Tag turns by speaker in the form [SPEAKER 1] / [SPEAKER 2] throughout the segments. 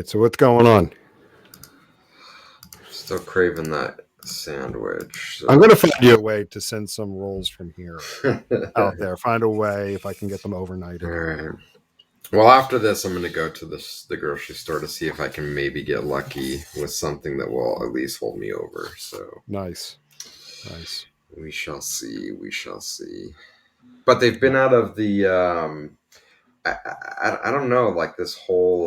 [SPEAKER 1] right. So what's going on?
[SPEAKER 2] Still craving that sandwich. So.
[SPEAKER 1] I'm going to find you a way to send some rolls from here out there. Find a way if I can get them overnighted.
[SPEAKER 2] All right. Well, after this, I'm going to go to the grocery store to see if I can maybe get lucky with something that will at least hold me over. So
[SPEAKER 1] nice.
[SPEAKER 2] We shall see. We shall see. But they've been out of the. I don't know, like this whole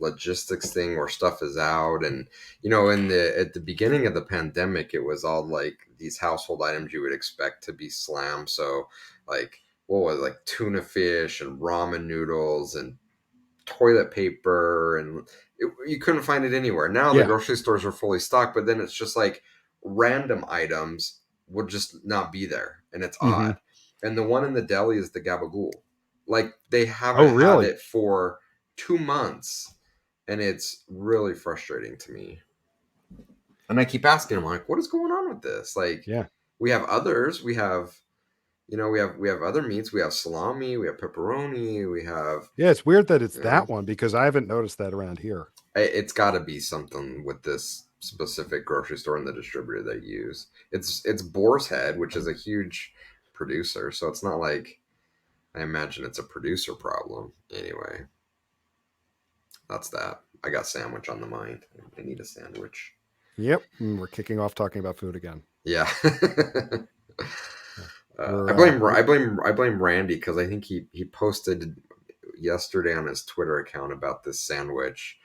[SPEAKER 2] logistics thing where stuff is out, and at the beginning of the pandemic, it was all like these household items you would expect to be slammed. So like what was it, like tuna fish and ramen noodles and toilet paper, and you couldn't find it anywhere. Now the grocery stores are fully stocked, but then it's just like random items would just not be there, and it's odd. And the one in the deli is the gabagool. Like they haven't had it for 2 months, and it's really frustrating to me. And I keep asking him, like, what is going on with this? Like, we have others. We have, we have other meats. We have salami. We have pepperoni. We have.
[SPEAKER 1] Yeah, it's weird that it's that one because I haven't noticed that around here.
[SPEAKER 2] It's got to be something with this specific grocery store and the distributor they use. It's Boar's Head, which is a huge producer, so it's not like. I imagine it's a producer problem. Anyway, that's that. I got sandwich on the mind. I need a sandwich.
[SPEAKER 1] Yep. We're kicking off talking about food again.
[SPEAKER 2] Yeah. I blame Randy because I think he posted yesterday on his Twitter account about this sandwich.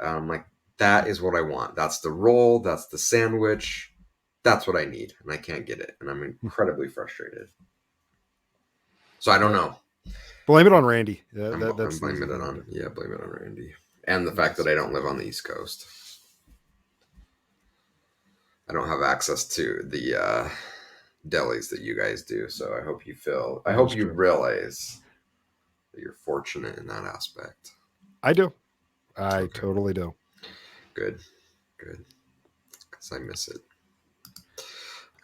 [SPEAKER 2] I'm like, that is what I want. That's the roll. That's the sandwich. That's what I need, and I can't get it, and I'm incredibly frustrated. So I don't know.
[SPEAKER 1] Blame it on Randy.
[SPEAKER 2] I'm blaming it on Randy. And the fact that I don't live on the East Coast. I don't have access to the delis that you guys do. So I hope you realize that you're fortunate in that aspect.
[SPEAKER 1] I do. I totally do.
[SPEAKER 2] Good. Because I miss it.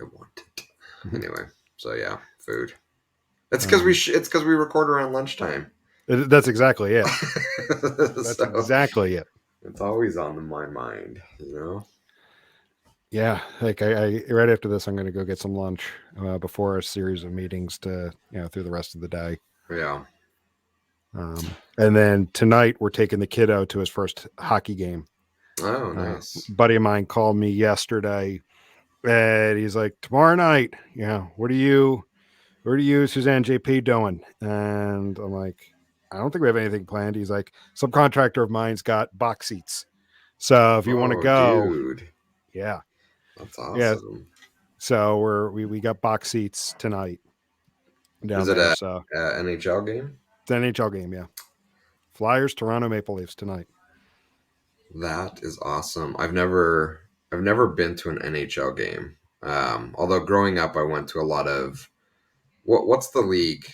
[SPEAKER 2] I want it. Anyway, so yeah, food. It's because we record around lunchtime.
[SPEAKER 1] That's exactly it. Exactly it.
[SPEAKER 2] It's always on my mind,
[SPEAKER 1] Yeah, like I right after this, I'm going to go get some lunch before a series of meetings to through the rest of the day.
[SPEAKER 2] Yeah.
[SPEAKER 1] And then tonight we're taking the kiddo to his first hockey game.
[SPEAKER 2] Oh, nice.
[SPEAKER 1] Buddy of mine called me yesterday, and he's like, "Tomorrow night, where do you, Suzanne JP doing?" And I'm like, "I don't think we have anything planned." He's like, "Subcontractor of mine's got box seats, so if you want to go,
[SPEAKER 2] dude,
[SPEAKER 1] yeah,
[SPEAKER 2] that's awesome."
[SPEAKER 1] Yeah, so we got box seats tonight.
[SPEAKER 2] Is it an NHL game?
[SPEAKER 1] It's an NHL game, yeah. Flyers, Toronto Maple Leafs tonight.
[SPEAKER 2] That is awesome. I've never been to an NHL game. Although growing up, I went to a lot of what's the league?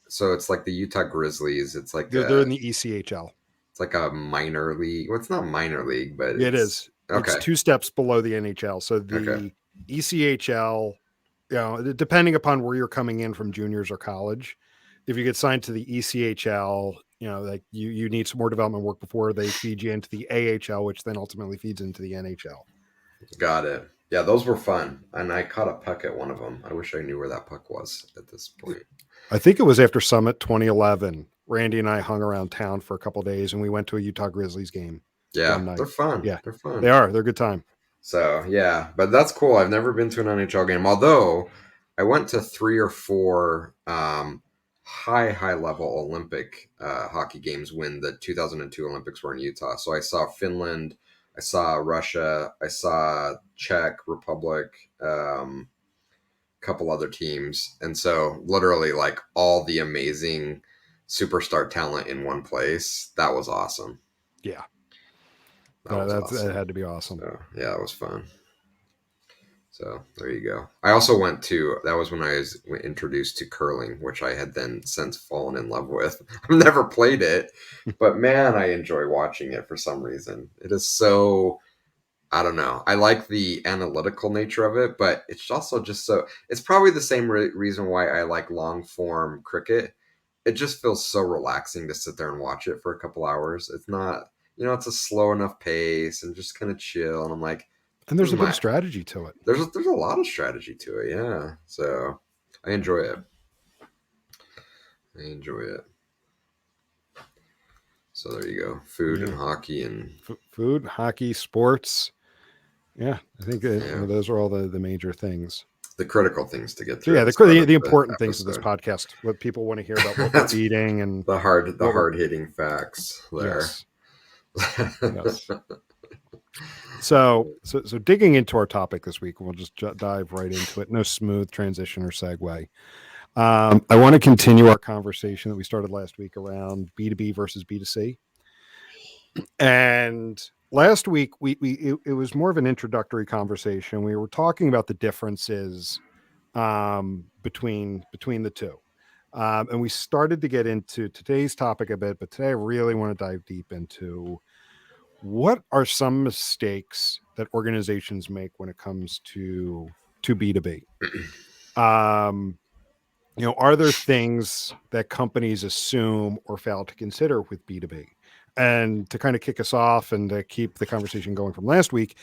[SPEAKER 2] So it's like the Utah Grizzlies. It's like
[SPEAKER 1] they're in the ECHL.
[SPEAKER 2] It's like a minor league. Well, it's not minor league, but
[SPEAKER 1] it is. Okay. It's 2 steps below the NHL. So the ECHL, depending upon where you're coming in from juniors or college, if you get signed to the ECHL, like you need some more development work before they feed you into the AHL, which then ultimately feeds into the NHL.
[SPEAKER 2] Got it. Yeah, those were fun. And I caught a puck at one of them. I wish I knew where that puck was at this point.
[SPEAKER 1] I think it was after Summit 2011. Randy and I hung around town for a couple of days, and we went to a Utah Grizzlies game.
[SPEAKER 2] Yeah, they're fun.
[SPEAKER 1] Yeah,
[SPEAKER 2] they're fun.
[SPEAKER 1] They are. They're a good time.
[SPEAKER 2] So, yeah, but that's cool. I've never been to an NHL game, although I went to 3 or 4 high level Olympic hockey games when the 2002 Olympics were in Utah. So I saw Finland, I saw Russia, I saw Czech Republic, couple other teams, and so literally like all the amazing superstar talent in one place. That was awesome.
[SPEAKER 1] Yeah, that had to be awesome.
[SPEAKER 2] So, yeah, it was fun. So there you go. I also went to, that was when I was introduced to curling, which I had then since fallen in love with. I've never played it, but man, I enjoy watching it for some reason. It is so, I don't know. I like the analytical nature of it, but it's also just so, it's probably the same reason why I like long form cricket. It just feels so relaxing to sit there and watch it for a couple hours. it's a slow enough pace and just kind of chill. And I'm like,
[SPEAKER 1] And
[SPEAKER 2] this
[SPEAKER 1] there's
[SPEAKER 2] is
[SPEAKER 1] a bit
[SPEAKER 2] my
[SPEAKER 1] of strategy to it.
[SPEAKER 2] there's a lot of strategy to it. Yeah. So I enjoy it. I enjoy it. So there you go. Food and
[SPEAKER 1] Yeah.
[SPEAKER 2] hockey and
[SPEAKER 1] Food, hockey, sports. Yeah, I think
[SPEAKER 2] yeah,
[SPEAKER 1] those are all the major things.
[SPEAKER 2] the critical things to get
[SPEAKER 1] So
[SPEAKER 2] through
[SPEAKER 1] yeah,
[SPEAKER 2] at the start of
[SPEAKER 1] the
[SPEAKER 2] the
[SPEAKER 1] important things of this
[SPEAKER 2] episode.
[SPEAKER 1] podcast, what people want to hear about what we're
[SPEAKER 2] That's
[SPEAKER 1] eating and
[SPEAKER 2] the
[SPEAKER 1] what we're.
[SPEAKER 2] hard hitting facts there.
[SPEAKER 1] Yes, yes. So digging into our topic this week, we'll just dive right into it. No smooth transition or segue. I want to continue our conversation that we started last week around B2B versus B2C. And last week it was more of an introductory conversation. We were talking about the differences between the two. And we started to get into today's topic a bit, but today I really want to dive deep into what are some mistakes that organizations make when it comes to B2B. Um, are there things that companies assume or fail to consider with B2B? And to kind of kick us off and to keep the conversation going from last week,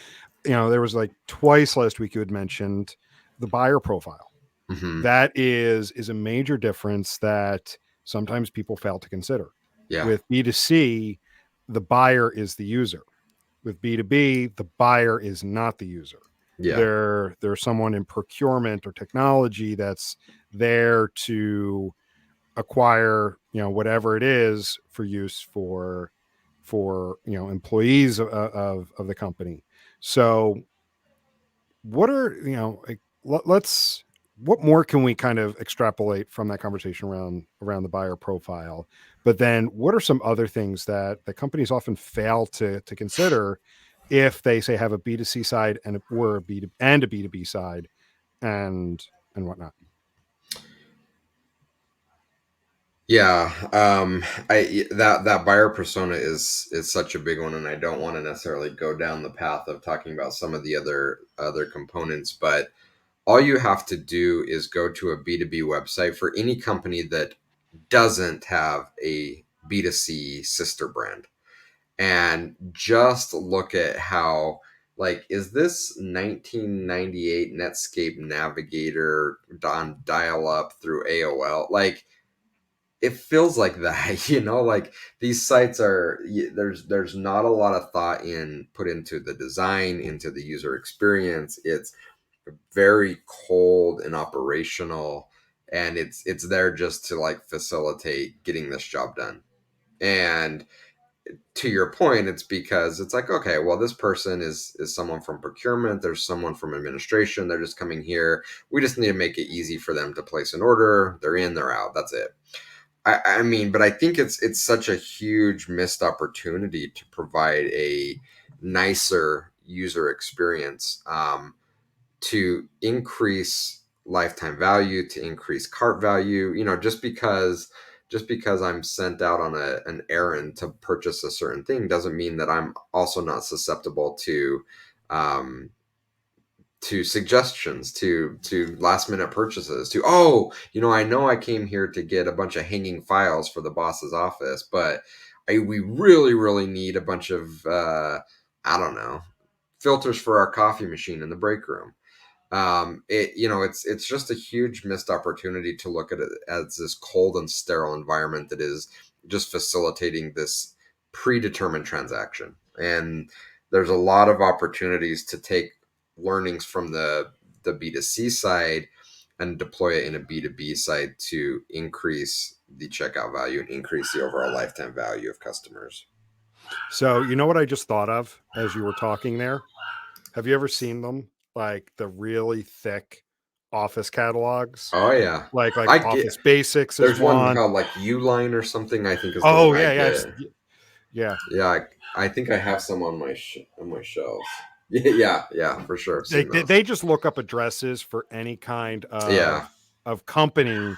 [SPEAKER 1] there was like twice last week you had mentioned the buyer profile.
[SPEAKER 2] Mm-hmm.
[SPEAKER 1] That is a major difference that sometimes people fail to consider.
[SPEAKER 2] Yeah.
[SPEAKER 1] With B2C, the buyer is the user. With B2B, the buyer is not the user.
[SPEAKER 2] Yeah.
[SPEAKER 1] There's someone in procurement or technology that's there to acquire, whatever it is for use for employees of the company. So what are, like, let's what more can we kind of extrapolate from that conversation around the buyer profile? But then what are some other things that the companies often fail to consider if they say have a B2C side or a B2 and a B2B side and whatnot?
[SPEAKER 2] Yeah, I that buyer persona is such a big one, and I don't want to necessarily go down the path of talking about some of the other components, but all you have to do is go to a B2B website for any company that doesn't have a B2C sister brand, and just look at how, like, is this 1998 Netscape Navigator on dial up through AOL? Like, it feels like that. Like, these sites there's not a lot of thought in put into the design, into the user experience. It's very cold and operational, and it's there just to, like, facilitate getting this job done. And to your point, it's because it's like, okay, well, this person is someone from procurement, there's someone from administration, they're just coming here, we just need to make it easy for them to place an order, they're in, they're out, that's it. I mean, but I think it's such a huge missed opportunity to provide a nicer user experience, to increase lifetime value, to increase cart value. Just because I'm sent out on an errand to purchase a certain thing doesn't mean that I'm also not susceptible um, to suggestions, to last minute purchases, to, oh, I know I came here to get a bunch of hanging files for the boss's office, but we really really need a bunch of I don't know, filters for our coffee machine in the break room. It's just a huge missed opportunity to look at it as this cold and sterile environment that is just facilitating this predetermined transaction. And there's a lot of opportunities to take learnings from the B2C side and deploy it in a B2B side to increase the checkout value and increase the overall lifetime value of customers.
[SPEAKER 1] So, what I just thought of as you were talking there? Have you ever seen them? Like the really thick office catalogs?
[SPEAKER 2] Oh yeah,
[SPEAKER 1] Like
[SPEAKER 2] I get.
[SPEAKER 1] Office Basics is
[SPEAKER 2] There's one
[SPEAKER 1] one.
[SPEAKER 2] called like Uline or something, I think, is the
[SPEAKER 1] Oh
[SPEAKER 2] one I
[SPEAKER 1] yeah, yeah,
[SPEAKER 2] get.
[SPEAKER 1] yeah.
[SPEAKER 2] Yeah, I think I have some on my shelves. Yeah, yeah, for sure. I've
[SPEAKER 1] They,
[SPEAKER 2] seen
[SPEAKER 1] they
[SPEAKER 2] those.
[SPEAKER 1] they just look up addresses for any kind
[SPEAKER 2] Yeah.
[SPEAKER 1] of company,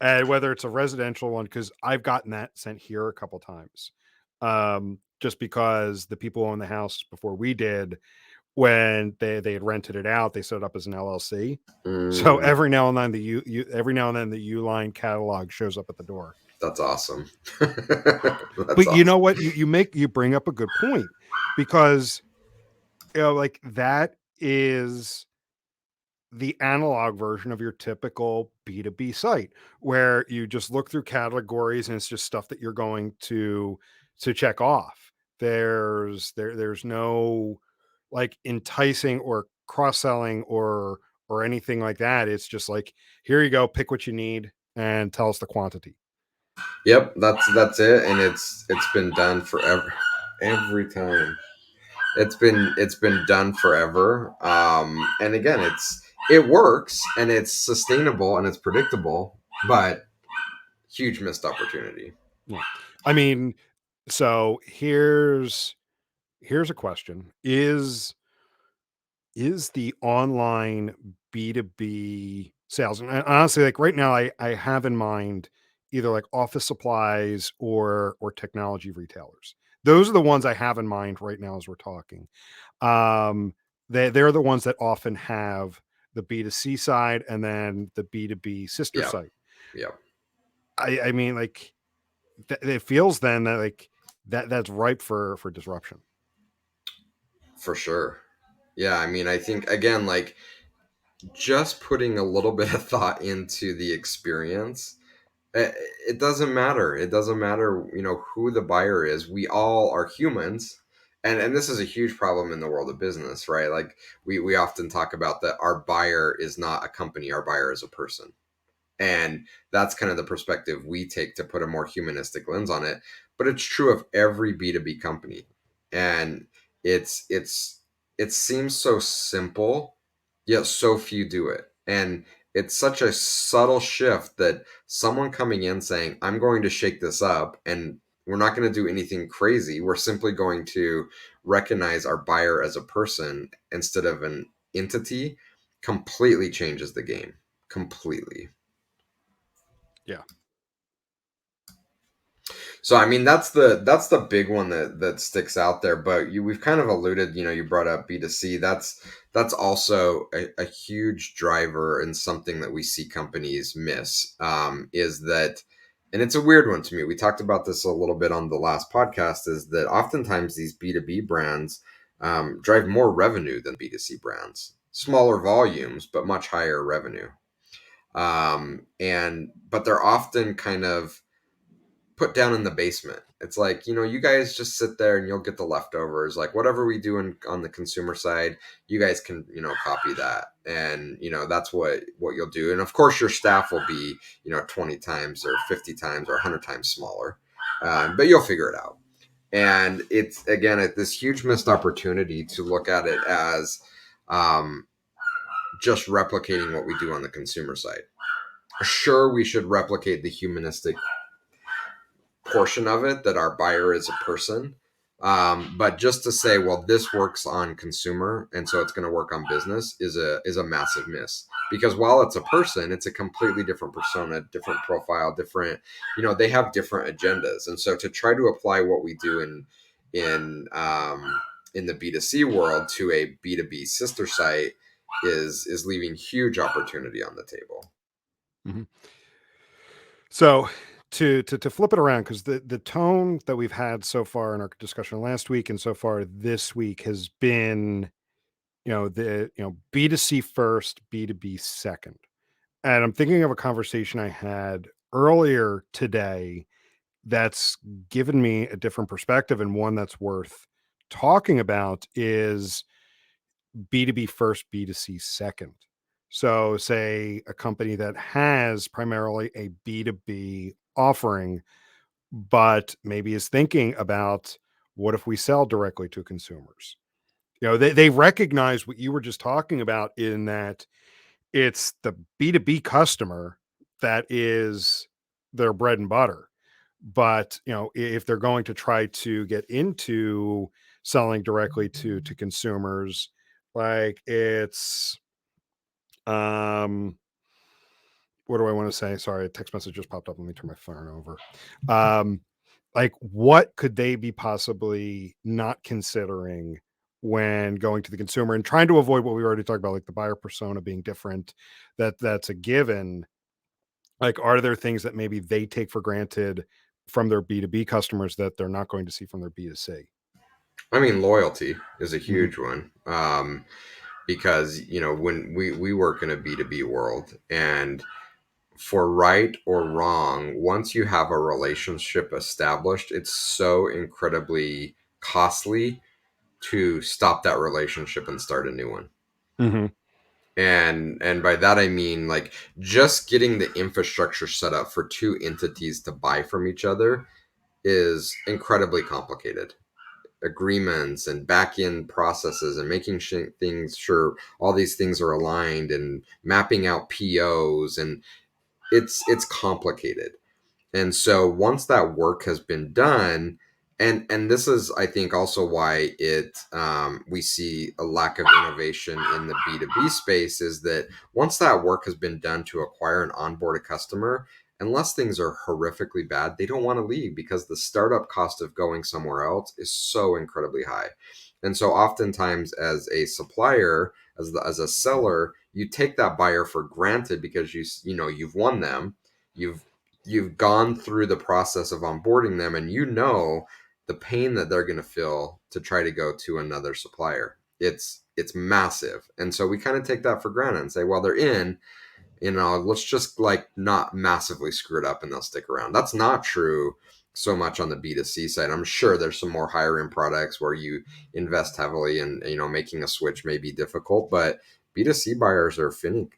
[SPEAKER 1] and whether it's a residential one, because I've gotten that sent here a couple times. Just because the people who owned the house before we did, when they had rented it out, they set it up as an LLC. So
[SPEAKER 2] Mm,
[SPEAKER 1] every now and then every now and then the Uline catalog shows up at the door.
[SPEAKER 2] That's awesome. That's
[SPEAKER 1] But you know
[SPEAKER 2] awesome.
[SPEAKER 1] what? You bring up a good point, because like that is the analog version of your typical B2B site, where you just look through categories and it's just stuff that you're going to check off. There's no like enticing or cross-selling or anything like that. It's just like, here you go, pick what you need and tell us the quantity.
[SPEAKER 2] Yep, that's it, and it's been done forever. Every time it's been done forever. And again, it works and it's sustainable and it's predictable, but huge missed opportunity.
[SPEAKER 1] Yeah. I mean, so here's a question. Is the online B2B sales, and honestly, like right now, I have in mind either like office supplies or technology retailers. Those are the ones I have in mind right now as we're talking. Um, they're the ones that often have the B2C side and then the B2B sister
[SPEAKER 2] Yeah,
[SPEAKER 1] site.
[SPEAKER 2] yeah,
[SPEAKER 1] I mean, like it feels then that like that's ripe for disruption.
[SPEAKER 2] for sure. Yeah, I mean, I think again, like just putting a little bit of thought into the experience. It doesn't matter. It doesn't matter, who the buyer is. We all are humans. And this is a huge problem in the world of business, right? Like we often talk about that our buyer is not a company, our buyer is a person. And that's kind of the perspective we take to put a more humanistic lens on it. But it's true of every B2B company. And it seems so simple, yet so few do it. And it's such a subtle shift that someone coming in saying, I'm going to shake this up and we're not going to do anything crazy. We're simply going to recognize our buyer as a person instead of an entity completely changes the game. Completely.
[SPEAKER 1] Yeah.
[SPEAKER 2] So I mean that's the big one that sticks out there. But we've kind of alluded, you brought up B2C. That's also a huge driver and something that we see companies miss. Is that, and it's a weird one to me. We talked about this a little bit on the last podcast. Is that oftentimes these B2B brands drive more revenue than B2C brands. Smaller volumes, but much higher revenue. And but they're often kind of put down in the basement. It's like, you guys just sit there and you'll get the leftovers. Like whatever we do on the consumer side, you guys can, copy that. And, that's what you'll do. And of course your staff will be, 20 times or 50 times or 100 times smaller. But you'll figure it out. And it's again this huge missed opportunity to look at it as um, just replicating what we do on the consumer side. Sure, we should replicate the humanistic portion of it, that our buyer is a person. But just to say, well, this works on consumer, and so it's going to work on business is a massive miss. Because while it's a person, it's a completely different persona, different profile, different. They have different agendas, and so to try to apply what we do in the B2C world to a B2B sister site is leaving huge opportunity on the table.
[SPEAKER 1] Mhm. So to flip it around, because the tone that we've had so far in our discussion last week and so far this week has been, B2C first, B2B second. And I'm thinking of a conversation I had earlier today that's given me a different perspective, and one that's worth talking about is B2B first, B2C second. So, say a company that has primarily a B2B offering, but maybe is thinking about, what if we sell directly to consumers? They recognize what you were just talking about, in that it's the B2B customer that is their bread and butter. But, if they're going to try to get into selling directly to consumers, like it's what do I want to say? Sorry, a text message just popped up. Let me turn my phone over. Um, like what could they be possibly not considering when going to the consumer and trying to avoid what we already talked about, like the buyer persona being different? That's a given. Like, are there things that maybe they take for granted from their B2B customers that they're not going to see from their B2C?
[SPEAKER 2] I mean, loyalty is a
[SPEAKER 1] Mhm.
[SPEAKER 2] huge one. Because when we work in a B2B world, and for right or wrong, once you have a relationship established, it's so incredibly costly to stop that relationship and start a new one.
[SPEAKER 1] Mhm.
[SPEAKER 2] And by that I mean, like, just getting the infrastructure set up for two entities to buy from each other is incredibly complicated. Agreements and back end processes and making things sure all these things are aligned and mapping out POs, and it's complicated. And so once that work has been done, and this is, I think, also why it we see a lack of innovation in the B2B space, is that once that work has been done to acquire and onboard a customer, unless things are horrifically bad, they don't want to leave, because the startup cost of going somewhere else is so incredibly high. And so oftentimes, as a supplier, as a seller, you take that buyer for granted, because you've won them, you've you've gone through the process of onboarding them, and the pain that they're going to feel to try to go to another supplier. It's massive. And so we kind of take that for granted and say, well, they're in, let's just like not massively screw it up and they'll stick around. That's not true so much on the B2C side. I'm sure there's some more higher end products where you invest heavily, and making a switch may be difficult, but B2C buyers are finicky.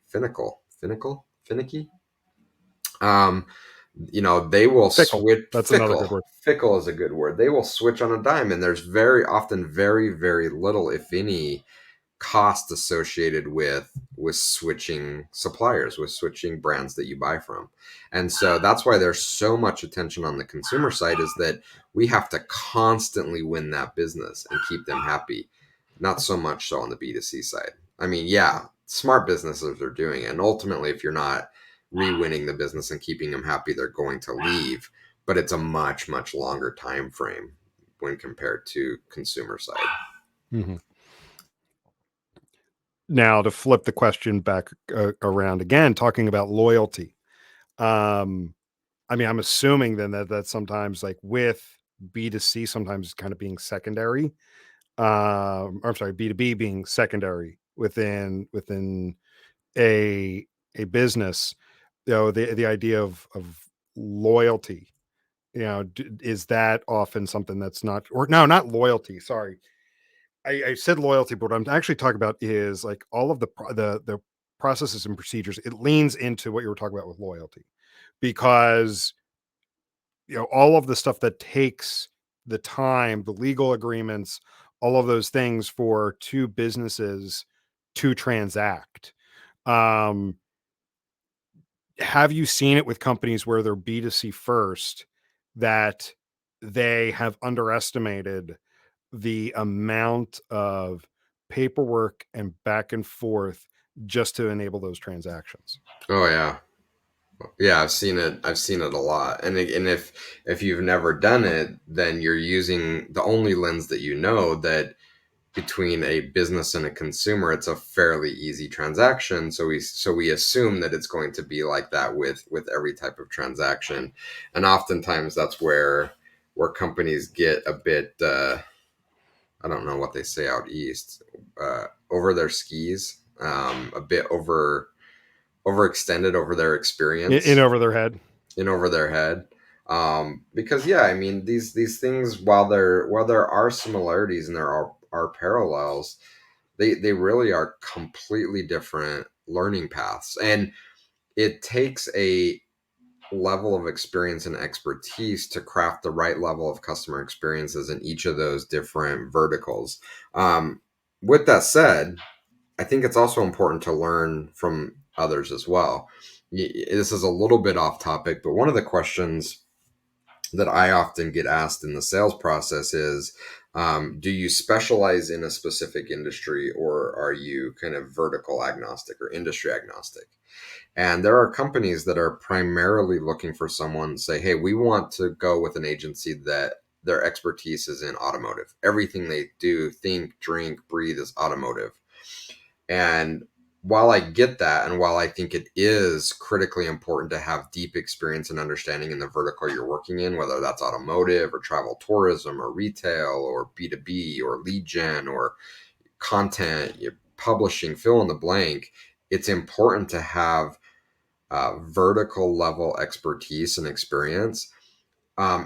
[SPEAKER 2] um they will
[SPEAKER 1] Fickle.
[SPEAKER 2] switch.
[SPEAKER 1] That's another good word.
[SPEAKER 2] Fickle is a good word. They will switch on a dime, and there's very often very, very little, if any, cost associated with switching suppliers, with switching brands that you buy from. And so that's why there's so much attention on the consumer side, is that we have to constantly win that business and keep them happy. Not so much so on the B2C side. I mean, yeah, smart businesses are doing it, and ultimately, if you're not re-winning the business and keeping them happy, they're going to leave. But it's a much, much longer time frame when compared to consumer side.
[SPEAKER 1] Mhm. Now, to flip the question back around again, talking about loyalty. Um, I mean, I'm assuming then that sometimes, like with B2C, sometimes kind of being secondary. Or I'm sorry, B2B being secondary within a a business. The idea of loyalty. Is that often something that's not, or no, not loyalty. Sorry, I said loyalty, but what I'm actually talking about is like all of the processes and procedures. It leans into what you were talking about with loyalty, because all of the stuff that takes the time, the legal agreements, all of those things for two businesses to transact. Um, have you seen it with companies where they're B2C first, that they have underestimated the amount of paperwork and back and forth just to enable those transactions?
[SPEAKER 2] Oh yeah. Yeah, I've seen it. I've seen it a lot. And if you've never done it, then you're using the only lens that that between a business and a consumer, it's a fairly easy transaction. So we assume that it's going to be like that with every type of transaction. And oftentimes that's where companies get a bit I don't know what they say out east, over their skis, a bit overextended over their
[SPEAKER 1] In
[SPEAKER 2] experience,
[SPEAKER 1] over their head.
[SPEAKER 2] in over their head. Because yeah, I mean, these things, while there are similarities and there are parallels, they really are completely different learning paths, and it takes a level of experience and expertise to craft the right level of customer experiences in each of those different verticals. Um, with that said, I think it's also important to learn from others as well. This is a little bit off topic, but one of the questions that I often get asked in the sales process is, do you specialize in a specific industry, or are you kind of vertical agnostic or industry agnostic? And there are companies that are primarily looking for someone, say, hey, we want to go with an agency that their expertise is in automotive. Everything they do, think, drink, breathe is automotive. And while I get that, and while I think it is critically important to have deep experience and understanding in the vertical you're working in, whether that's automotive or travel tourism or retail or B2B or lead gen or content, publishing, fill in the blank, it's important to have vertical level expertise and experience.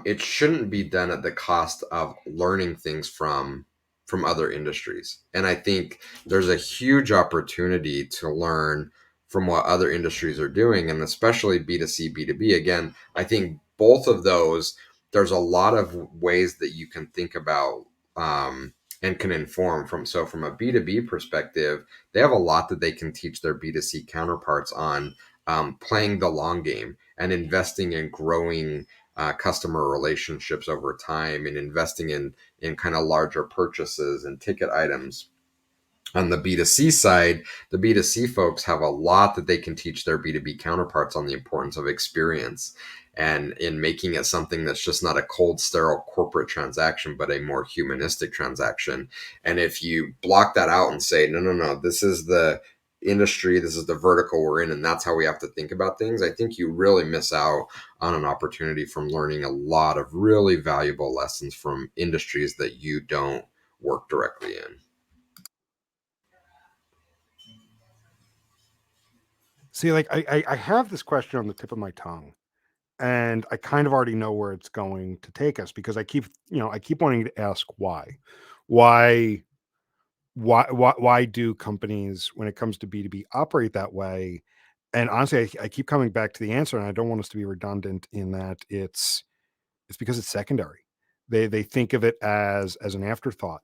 [SPEAKER 2] It shouldn't be done at the cost of learning things from other industries. And I think there's a huge opportunity to learn from what other industries are doing, and especially B2C, B2B. Again, I think both of those, there's a lot of ways that you can think about and can inform from. So from a B2B perspective, they have a lot that they can teach their B2C counterparts on playing the long game and investing in growing customer relationships over time and investing in kind of larger purchases and ticket items. On the B2C side, the B2C folks have a lot that they can teach their B2B counterparts on the importance of experience and in making it something that's just not a cold, sterile corporate transaction, but a more humanistic transaction. And if you block that out and say, no, no, no, this is the industry, this is the vertical we're in, and that's how we have to think about things, I think you really miss out on an opportunity from learning a lot of really valuable lessons from industries that you don't work directly in.
[SPEAKER 1] See, like I have this question on the tip of my tongue, and I kind of already know where it's going to take us because I keep wanting to ask why. Why why do companies when it comes to B2B operate that way? And honestly, I keep coming back to the answer, and I don't want us to be redundant in that it's because it's secondary. They think of it as an afterthought.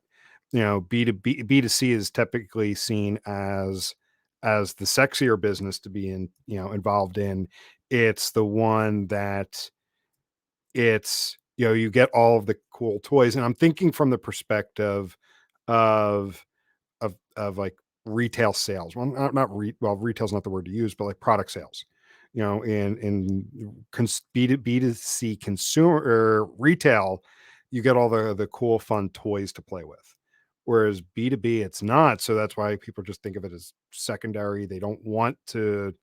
[SPEAKER 1] B2C is typically seen as the sexier business to be involved in. It's the one that you get all of the cool toys. And I'm thinking from the perspective of like retail sales. Well, retail's not the word to use, but like product sales. B2C consumer or retail, you get all the cool fun toys to play with. Whereas B2B, it's not. So that's why people just think of it as secondary. They don't want to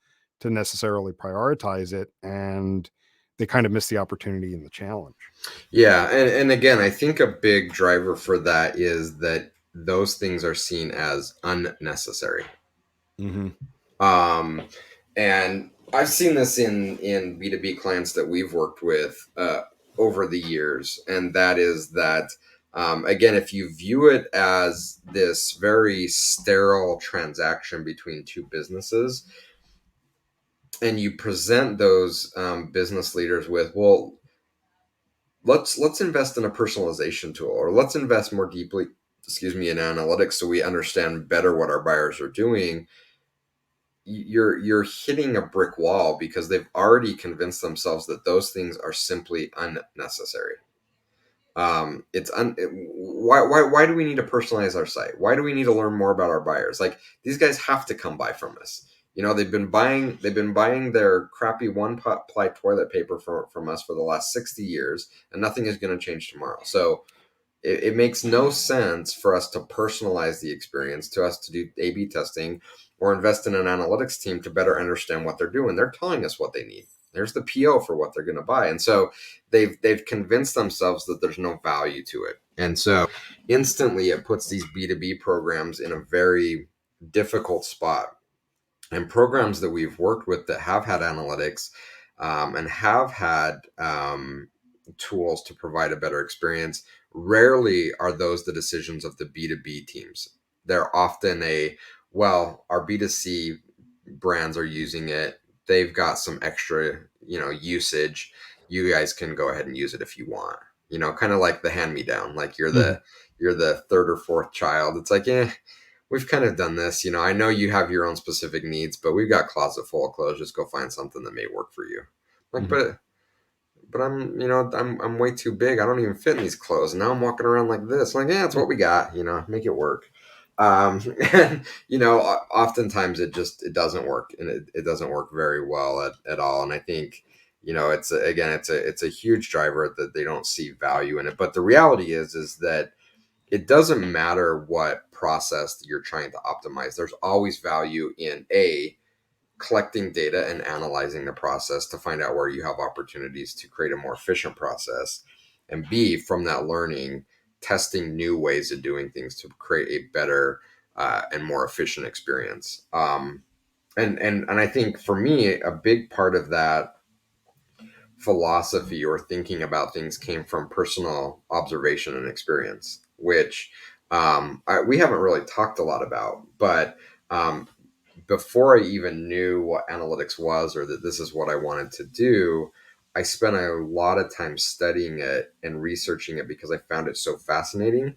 [SPEAKER 1] necessarily prioritize it, and they kind of miss the opportunity and the challenge.
[SPEAKER 2] Yeah, and again, I think a big driver for that is that those things are seen as unnecessary.
[SPEAKER 1] Mm-hmm.
[SPEAKER 2] Um, and I've seen this in B2B clients that we've worked with over the years, and that is that again, if you view it as this very sterile transaction between two businesses, and you present those business leaders with, well, let's invest in a personalization tool, or let's invest more deeply, excuse me, in analytics so we understand better what our buyers are doing. You're hitting a brick wall because they've already convinced themselves that those things are simply unnecessary. Why do we need to personalize our site? Why do we need to learn more about our buyers? Like, these guys have to come buy from us. They've been buying their crappy one ply toilet paper from us for the last 60 years, and nothing is going to change tomorrow. So it makes no sense for us to personalize the experience, to us to do A/B testing or invest in an analytics team to better understand what they're doing. They're telling us what they need. There's the PO for what they're going to buy, and so they've convinced themselves that there's no value to it, and so instantly it puts these B2B programs in a very difficult spot. And programs that we've worked with that have had analytics and have had tools to provide a better experience, rarely are those the decisions of the B2B teams. They're often our B2C brands are using it. They've got some extra, usage. You guys can go ahead and use it if you want. Kind of like the hand me down. Like you're the third or fourth child. It's like, we've kind of done this. I know you have your own specific needs, but we've got closet full of clothes. Just go find something that may work for you. Like,
[SPEAKER 1] Mm-hmm.
[SPEAKER 2] but I'm way too big. I don't even fit in these clothes. And now I'm walking around like this. Like, yeah, it's what we got. Make it work. And oftentimes it doesn't work, and it doesn't work very well at all. And I think it's a huge driver that they don't see value in it. But the reality is that it doesn't matter what process that you're trying to optimize. There's always value in collecting data and analyzing the process to find out where you have opportunities to create a more efficient process, and B, from that learning, testing new ways of doing things to create a better and more efficient experience. And I think for me, a big part of that philosophy or thinking about things came from personal observation and experience, which we haven't really talked a lot about. But before I even knew what analytics was or that this is what I wanted to do, I spent a lot of time studying it and researching it because I found it so fascinating.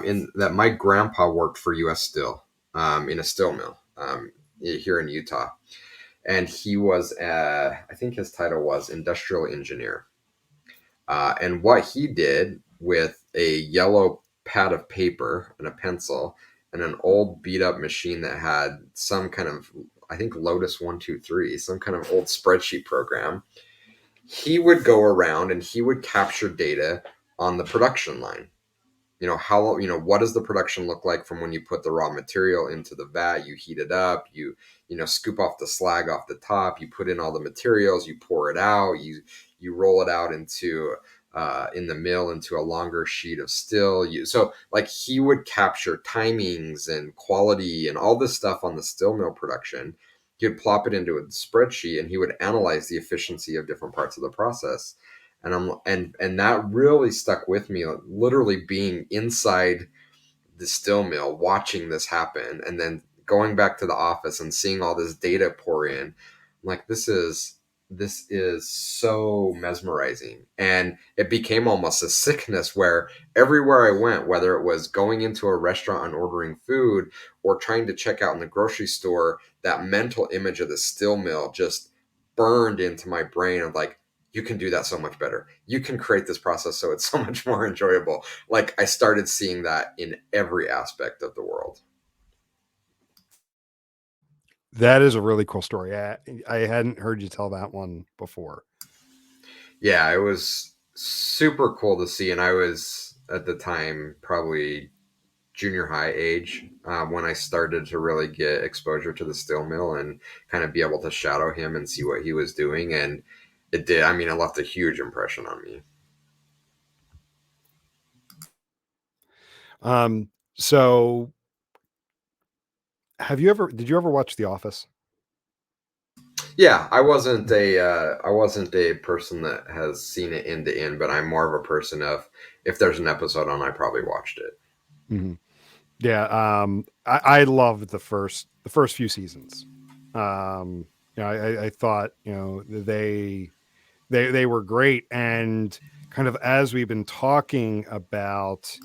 [SPEAKER 2] In that my grandpa worked for U.S. Steel in a steel mill here in Utah, and he was, I think his title was industrial engineer. And what he did with a yellow pad of paper and a pencil and an old beat up machine that had some kind of, I think Lotus 123, some kind of old spreadsheet program, he would go around and he would capture data on the production line. What does the production look like from when you put the raw material into the vat, you heat it up, you scoop off the slag off the top, you put in all the materials, you pour it out, you roll it out into in the mill into a longer sheet of steel. So like he would capture timings and quality and all this stuff on the steel mill production. He would plop it into a spreadsheet and he would analyze the efficiency of different parts of the process. And that really stuck with me, like, literally being inside the steel mill watching this happen and then going back to the office and seeing all this data pour in. I'm like, this is so mesmerizing. And it became almost a sickness where everywhere I went, whether it was going into a restaurant and ordering food or trying to check out in the grocery store, that mental image of the steel mill just burned into my brain of like, you can do that so much better. You can create this process so it's so much more enjoyable. Like I started seeing that in every aspect of the world.
[SPEAKER 1] That is a really cool story. I hadn't heard you tell that one before.
[SPEAKER 2] Yeah, it was super cool to see. And I was at the time probably junior high age when I started to really get exposure to the steel mill and kind of be able to shadow him and see what he was doing. And it did. I mean, it left a huge impression on me.
[SPEAKER 1] So did you ever watch The Office?
[SPEAKER 2] Yeah, I wasn't a person that has seen it end to end, but I'm more of a person of if there's an episode on, I probably watched it.
[SPEAKER 1] Mm-hmm. Yeah. I loved the first few seasons. I thought, they were great. And kind of as we've been talking about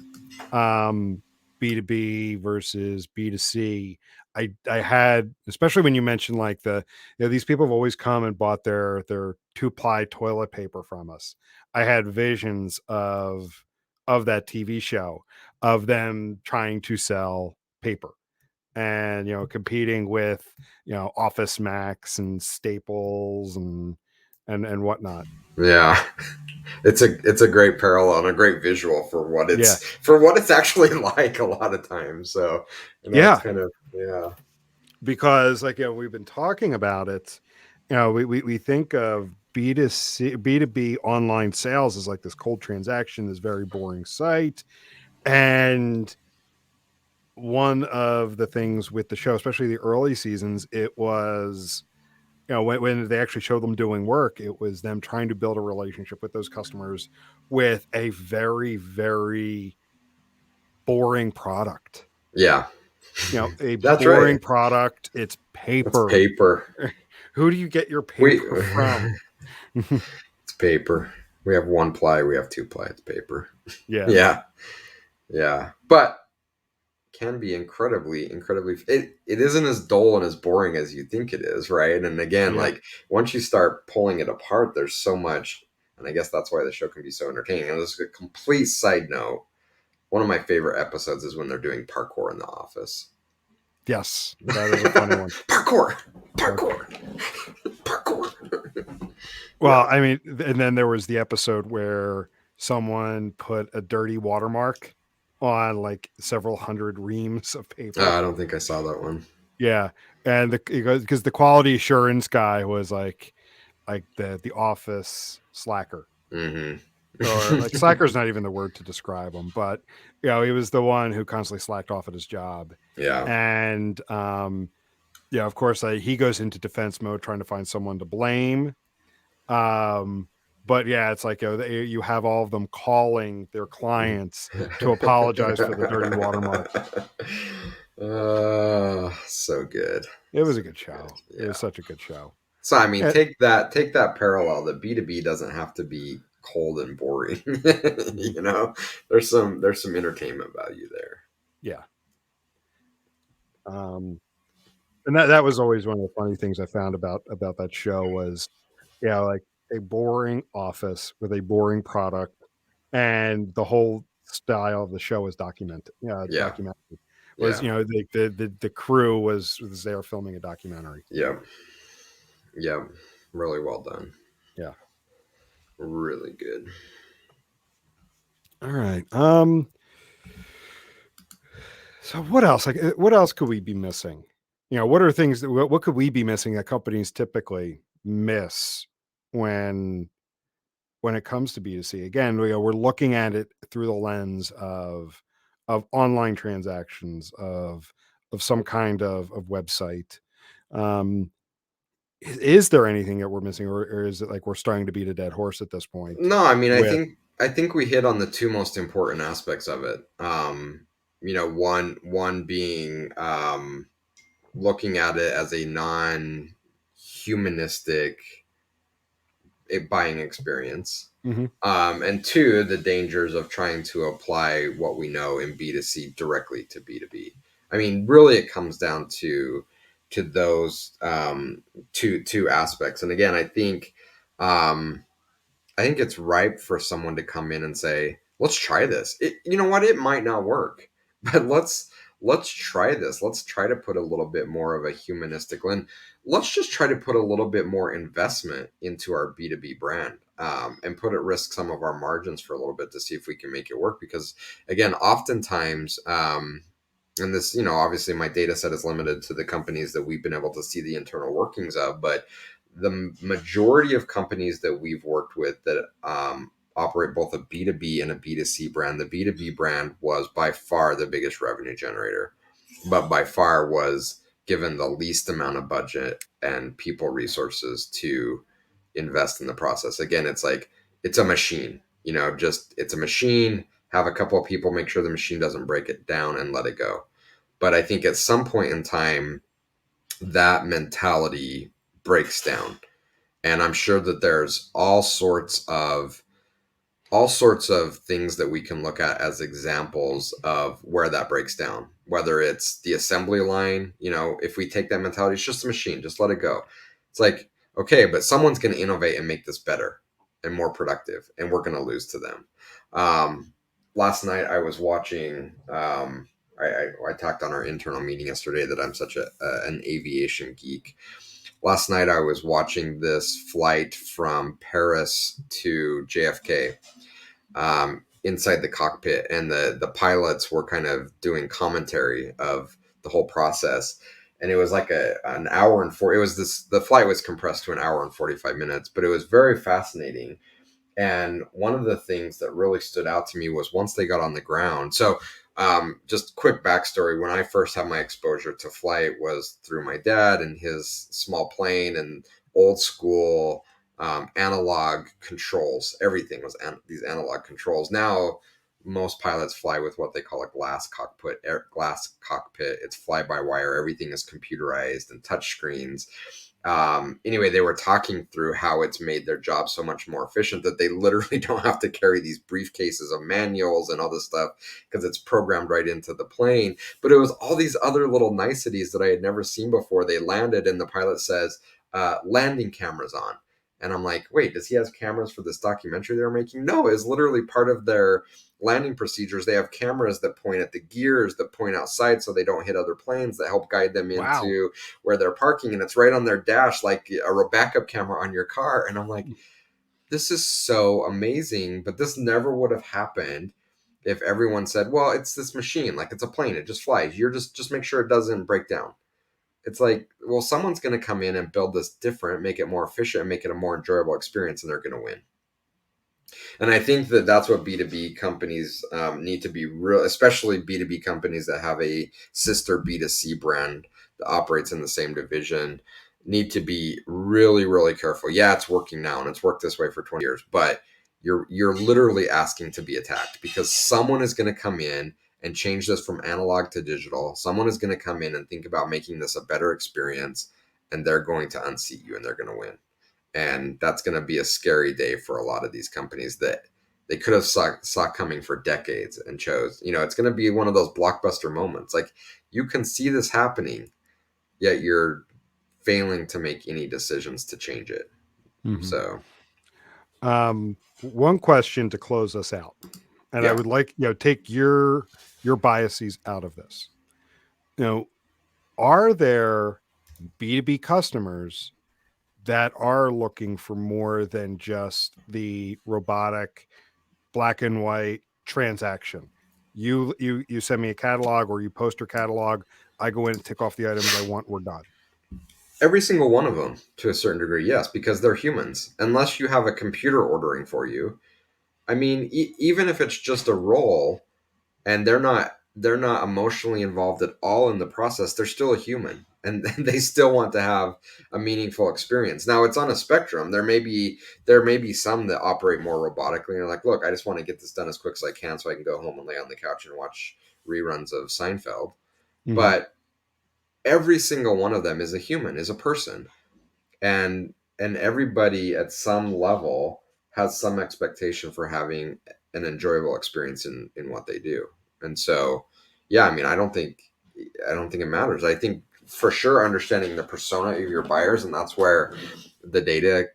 [SPEAKER 1] um, B2B versus B2C, I had, especially when you mentioned like these people have always come and bought their 2-ply toilet paper from us. I had visions of that TV show of them trying to sell paper and competing with Office Max and Staples and whatnot.
[SPEAKER 2] Yeah, it's a great parallel and a great visual for
[SPEAKER 1] Yeah.
[SPEAKER 2] what it's actually like a lot of times. So, it's
[SPEAKER 1] Yeah.
[SPEAKER 2] kind of, yeah.
[SPEAKER 1] Because like we've been talking about it, we think of B2C, B2B online sales as like this cold transaction, this very boring site. And one of the things with the show, especially the early seasons, it was, when they actually showed them doing work, it was them trying to build a relationship with those customers with a very, very boring product.
[SPEAKER 2] Yeah,
[SPEAKER 1] A
[SPEAKER 2] that's
[SPEAKER 1] boring
[SPEAKER 2] right.
[SPEAKER 1] product. It's
[SPEAKER 2] It's
[SPEAKER 1] paper.
[SPEAKER 2] paper.
[SPEAKER 1] Who do you get your
[SPEAKER 2] We
[SPEAKER 1] paper from?
[SPEAKER 2] it's paper. We have 1-ply. We have 2-ply. It's paper.
[SPEAKER 1] Yeah.
[SPEAKER 2] Yeah, yeah. But can be incredibly it isn't as dull and as boring as you think it is, right? And again,
[SPEAKER 1] Yeah.
[SPEAKER 2] like once you start pulling it apart, there's so much, and I guess that's why the show can be so entertaining. And this is a complete side note. One of my favorite episodes is when they're doing parkour in the office.
[SPEAKER 1] Yes. That is a funny one.
[SPEAKER 2] Parkour,
[SPEAKER 1] Parkour.
[SPEAKER 2] parkour, parkour.
[SPEAKER 1] Well,
[SPEAKER 2] Yeah,
[SPEAKER 1] I mean, and then there was the episode where someone put a dirty watermark on like several hundred reams of paper.
[SPEAKER 2] I don't think I saw that one.
[SPEAKER 1] Yeah, and because the quality assurance guy was like the office slacker,
[SPEAKER 2] Mm-hmm.
[SPEAKER 1] or like slacker is not even the word to describe him, but he was the one who constantly slacked off at his job,
[SPEAKER 2] Yeah.
[SPEAKER 1] and of course, he goes into defense mode trying to find someone to blame. Um, but yeah, it's like you have all of them calling their clients to apologize for the dirty watermark.
[SPEAKER 2] So good.
[SPEAKER 1] It was a
[SPEAKER 2] So
[SPEAKER 1] good
[SPEAKER 2] good.
[SPEAKER 1] show. It was
[SPEAKER 2] Yeah.
[SPEAKER 1] such a good show.
[SPEAKER 2] So I mean,
[SPEAKER 1] And,
[SPEAKER 2] take that parallel. That B2B doesn't have to be cold and boring.
[SPEAKER 1] mhm,
[SPEAKER 2] There's some entertainment value there.
[SPEAKER 1] yeah. Um, and that was always one of the funny things I found about that show was, like a boring office with a boring product, and the whole style of the show was
[SPEAKER 2] Yeah.
[SPEAKER 1] documentary. Was
[SPEAKER 2] Yeah.
[SPEAKER 1] the crew was there filming a documentary.
[SPEAKER 2] Yeah. Yeah. Really well done.
[SPEAKER 1] Yeah.
[SPEAKER 2] Really good.
[SPEAKER 1] All right. So what else? Like, what else could we be missing? What are things what could we be missing that companies typically miss when it comes to B2C? Again, we're looking at it through the lens of online transactions, of some kind of website. Um, is there anything that we're missing, or is it like we're starting to beat a dead horse at this point?
[SPEAKER 2] No, I mean, I
[SPEAKER 1] With
[SPEAKER 2] think I think we hit on the two most important aspects of it. One being looking at it as a non-humanistic buying experience.
[SPEAKER 1] Mhm.
[SPEAKER 2] And two, the dangers of trying to apply what we know in B2C directly to B2B. I mean, really, it comes down to those two aspects. And again, um, I think it's ripe for someone to come in and say, "Let's try this." You know what? It might not work, but let's try this. Let's try to put a little bit more of a humanistic lens. Let's just try to put a little bit more investment into our B2B brand, and put at risk some of our margins for a little bit to see if we can make it work. Because again, oftentimes, and this, obviously my data set is limited to the companies that we've been able to see the internal workings of, but the majority of companies that we've worked with that operate both a B2B and a B2C brand, the B2B brand was by far the biggest revenue generator, but by far was given the least amount of budget and people resources to invest in the process. Again, it's like it's a machine, just it's a machine. Have a couple of people make sure the machine doesn't break it down and let it go. But I think at some point in time, that mentality breaks down, and I'm sure that there's all sorts of things that we can look at as examples of where that breaks down. Whether it's the assembly line, if we take that mentality, it's just a machine, just let it go. It's like, okay, but someone's going to innovate and make this better and more productive, and we're going to lose to them. Last night I was watching. I talked on our internal meeting yesterday that I'm such an aviation geek. Last night I was watching this flight from Paris to JFK, inside the cockpit, and the pilots were kind of doing commentary of the whole process. And it was like an hour and four. It was the flight was compressed to an hour and 45 minutes, but it was very fascinating. And one of the things that really stood out to me was once they got on the ground. So, just quick backstory: when I first had my exposure to flight was through my dad and his small plane and old school analog controls. Everything was these analog controls. Now, most pilots fly with what they call a glass cockpit. It's fly by wire. Everything is computerized and touch screens. Anyway, they were talking through how it's made their job so much more efficient that they literally don't have to carry these briefcases of manuals and all this stuff because it's programmed right into the plane. But it was all these other little niceties that I had never seen before. They landed, and the pilot says, landing cameras on. And I'm like, wait, does he have cameras for this documentary they're making? No, it's literally part of their landing procedures. They have cameras that point at the gears, that point outside so they don't hit other planes, that help guide them
[SPEAKER 1] Wow.
[SPEAKER 2] into where they're parking, and it's right on their dash like a backup camera on your car. And I'm like, this is so amazing, but this never would have happened if everyone said, well, it's this machine, like it's a plane, it just flies. You're just make sure it doesn't break down. It's like, well, someone's going to come in and build this different, make it more efficient, and make it a more enjoyable experience, and they're going to win. And I think that that's what B2B companies need to be real, especially B2B companies that have a sister B2C brand that operates in the same division, need to be really, really careful. Yeah, it's working now and it's worked this way for 20 years, but you're literally asking to be attacked because someone is going to come in and change this from analog to digital. Someone is going to come in and think about making this a better experience, and they're going to unseat you and they're going to win. And that's going to be a scary day for a lot of these companies that they could have saw coming for decades and chose. It's going to be one of those blockbuster moments. Like, you can see this happening, yet you're failing to make any decisions to change it.
[SPEAKER 1] Mm-hmm.
[SPEAKER 2] So,
[SPEAKER 1] one question to close us out, and I would like, take your biases out of this. Are there B2B customers that are looking for more than just the robotic black and white transaction? You send me a catalog, or you post your catalog, I go in and tick off the items I want, we're done.
[SPEAKER 2] Every single one of them, to a certain degree, yes, because they're humans. Unless you have a computer ordering for you, I mean, even if it's just a role and they're not emotionally involved at all in the process, they're still a human, and they still want to have a meaningful experience. Now, it's on a spectrum. There may be some that operate more robotically and are like, look, I just want to get this done as quick as I can so I can go home and lay on the couch and watch reruns of Seinfeld. Mm-hmm. But every single one of them is a human, is a person, and everybody at some level has some expectation for having an enjoyable experience in what they do. And so, yeah, I mean, I don't think it matters. I think for sure understanding the persona of your buyers, and that's where the data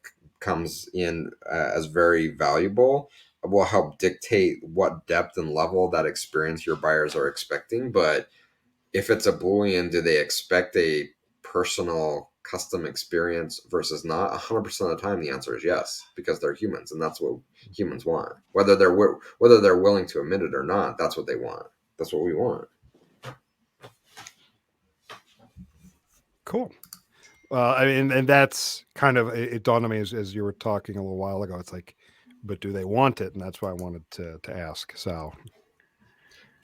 [SPEAKER 2] comes in as very valuable, will help dictate what depth and level of that experience your buyers are expecting. But if it's a Boolean, do they expect a personal custom experience versus not? 100% of the time, the answer is yes, because they're humans, and that's what humans want. Whether they're willing to admit it or not, that's what they want. That's what we want.
[SPEAKER 1] Cool. I mean, and that's kind of, it dawned on me as you were talking a little while ago. It's like, but do they want it? And that's why I wanted to ask. So,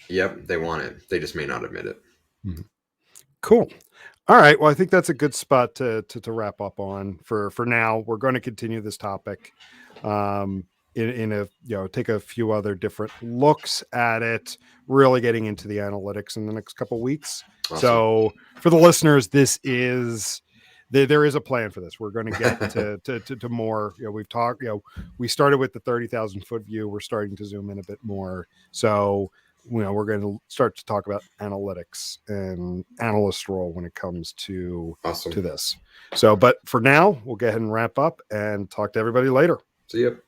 [SPEAKER 2] yep, they want it. They just may not admit it.
[SPEAKER 1] Mm-hmm. Cool. All right. Well, I think that's a good spot to wrap up on for now. We're going to continue this topic in a, take a few other different looks at it, really getting into the analytics in the next couple of weeks. Awesome. So for the listeners, there is a plan for this. We're going to get to more, we've talked, we started with the 30,000 foot view. We're starting to zoom in a bit more. So, we're going to start to talk about analytics and analyst role when it comes to this. So, but for now, we'll go ahead and wrap up and talk to everybody later.
[SPEAKER 2] See you.